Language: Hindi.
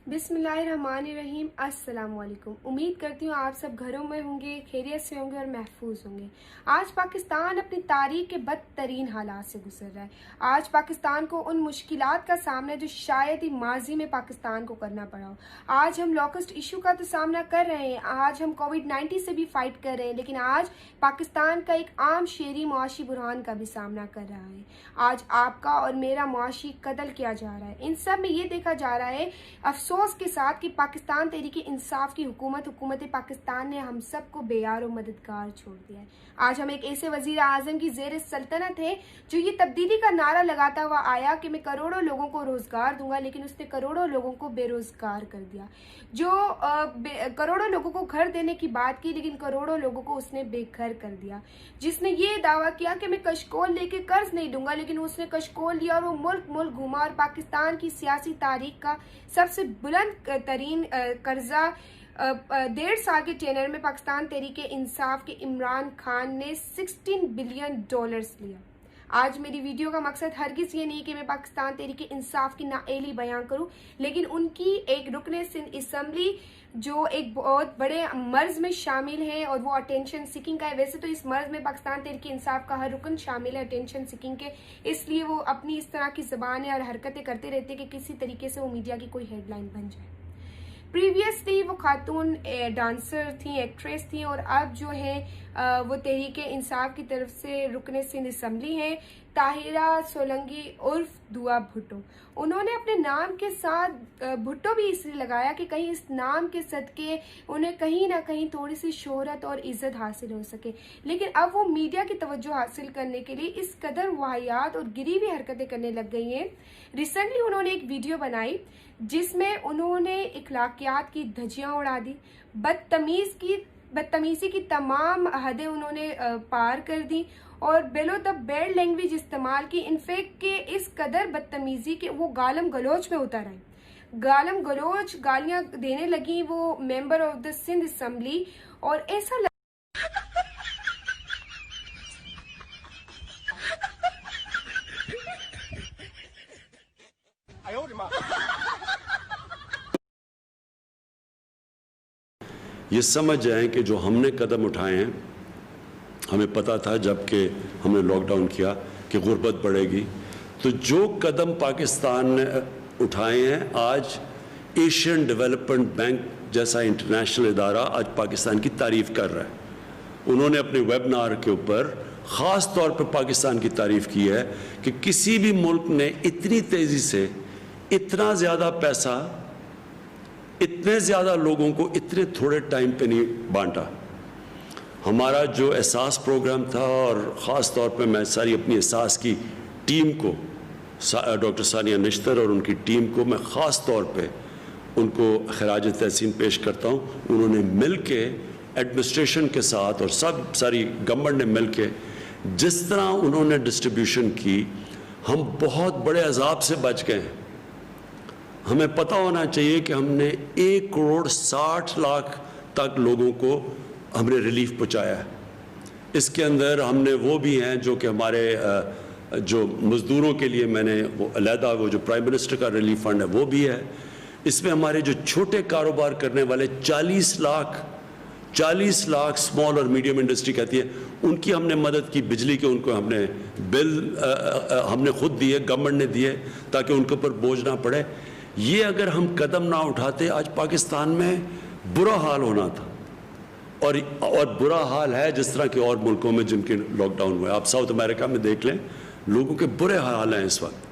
बिस्मिल्लाहिर्रहमानिर्रहीम। अस्सलाम वालेकुम। उम्मीद करती हूँ आप सब घरों में होंगे, खैरियत से होंगे और महफूज होंगे। आज पाकिस्तान अपनी तारीख के बदतरीन हालात से गुजर रहा है। आज पाकिस्तान को उन मुश्किलात का सामना जो शायद ही माजी में पाकिस्तान को करना पड़ा हो। आज हम लॉकस्ट इशू का तो सामना कर रहे हैं, आज हम कोविड-19 से भी फाइट कर रहे हैं, लेकिन आज पाकिस्तान का एक आम शहरी मुआशी बुरहान का भी सामना कर रहा है। आज आपका और मेरा मुआशी कत्ल किया जा रहा है। इन सब में ये देखा जा रहा है अफसोस के साथ कि पाकिस्तान तहरीके इंसाफ की हुकूमत पाकिस्तान ने हम सबको बेयार और मददगार छोड़ दिया है। आज हम एक ऐसे वजीर आजम की जेर सल्तनत है जो ये तब्दीली का नारा लगाता हुआ आया कि मैं करोड़ों लोगों को रोजगार दूंगा, लेकिन उसने करोड़ों लोगों को बेरोजगार कर दिया। जो करोड़ों लोगों को घर देने की बात की, लेकिन करोड़ों लोगों को उसने बेघर कर दिया। जिसने ये दावा किया कि मैं कशकोल लेके कर्ज नहीं दूंगा, लेकिन उसने कशकोल लिया और वो मुल्क मुल्क घुमा और पाकिस्तान की सियासी तारीख का सबसे बुलंद तरीन कर्जा 1.5 साल के टेनर में पाकिस्तान तहरीके इंसाफ के इमरान खान ने $16 बिलियन लिया। आज मेरी वीडियो का मकसद हरगिज़ ये नहीं कि मैं पाकिस्तान तहरीके इंसाफ की नाअहली बयां करूं, लेकिन उनकी एक रुकने सिंध असम्बली जो एक बहुत बड़े मर्ज में शामिल है और वो अटेंशन सीकिंग का है। वैसे तो इस मर्ज में पाकिस्तान तहरीके इंसाफ का हर रुकन शामिल है अटेंशन सीकिंग के, इसलिए वो अपनी इस तरह की ज़बानें और हरकतें करते रहते हैं कि किसी तरीके से वो मीडिया की कोई हेडलाइन बन जाए। प्रीवियसली वो खातून डांसर थी, एक्ट्रेस थी, और अब जो है वो तहरीके इंसाफ की तरफ से रुकने सिंध असम्बली हैं, ताहिरा सोलंकी उर्फ दुआ भुट्टो। उन्होंने अपने नाम के साथ भुट्टो भी इसलिए लगाया कि कहीं इस नाम के सदके उन्हें कहीं ना कहीं थोड़ी सी शोहरत और इज्जत हासिल हो सके। लेकिन अब वो मीडिया की तवज्जो हासिल करने के लिए इस कदर वाहियात और गिरीबी हरकतें करने लग गई हैं। रिसेंटली उन्होंने एक वीडियो बनाई जिसमें उन्होंने इखलाकियात की धज्जियां उड़ा दी, बदतमीजी की तमाम हदें उन्होंने पार कर दी और बेलो द बैड लैंग्वेज इस्तेमाल की। इनफैक्ट के इस कदर बदतमीजी के वो गालम गलोच में उतर आए, गालम गलोच गालियां देने लगी वो member of the Sindh assembly. और ऐसा ये समझ जाएं कि जो हमने कदम उठाए हैं, हमें पता था जबकि हमने लॉकडाउन किया कि गुर्बत बढ़ेगी, तो जो कदम पाकिस्तान ने उठाए हैं, आज एशियन डेवलपमेंट बैंक जैसा इंटरनेशनल इदारा आज पाकिस्तान की तारीफ़ कर रहा है। उन्होंने अपने वेबिनार के ऊपर ख़ास तौर पर पाकिस्तान की तारीफ़ की है कि किसी भी मुल्क ने इतनी तेज़ी से इतना ज़्यादा पैसा इतने ज़्यादा लोगों को इतने थोड़े टाइम पे नहीं बांटा। हमारा जो एहसास प्रोग्राम था, और ख़ास तौर पे मैं सारी अपनी एहसास की टीम को, डॉक्टर सानिया नश्तर और उनकी टीम को मैं ख़ास तौर पे उनको खराज तहसीन पेश करता हूँ। उन्होंने मिल के एडमिनिस्ट्रेशन के साथ और सारी गवर्नमेंट ने मिल के जिस तरह उन्होंने डिस्ट्रीब्यूशन की, हम बहुत बड़े अजाब से बच गए हैं। हमें पता होना चाहिए कि हमने 1,60,00,000 तक लोगों को हमने रिलीफ पहुंचाया है। इसके अंदर हमने वो भी हैं जो कि हमारे जो मज़दूरों के लिए मैंने वो अलहदा वो जो प्राइम मिनिस्टर का रिलीफ फंड है वो भी है। इसमें हमारे जो छोटे कारोबार करने वाले 40 लाख स्मॉल और मीडियम इंडस्ट्री कहती है, उनकी हमने मदद की। बिजली के उनको हमने बिल हमने खुद दिए, गवर्नमेंट ने दिए, ताकि उनके ऊपर बोझ ना पड़े। ये अगर हम कदम ना उठाते, आज पाकिस्तान में बुरा हाल होना था, और बुरा हाल है जिस तरह के और मुल्कों में जिनके लॉकडाउन हुए। आप साउथ अमेरिका में देख लें, लोगों के बुरे हाल हैं इस वक्त।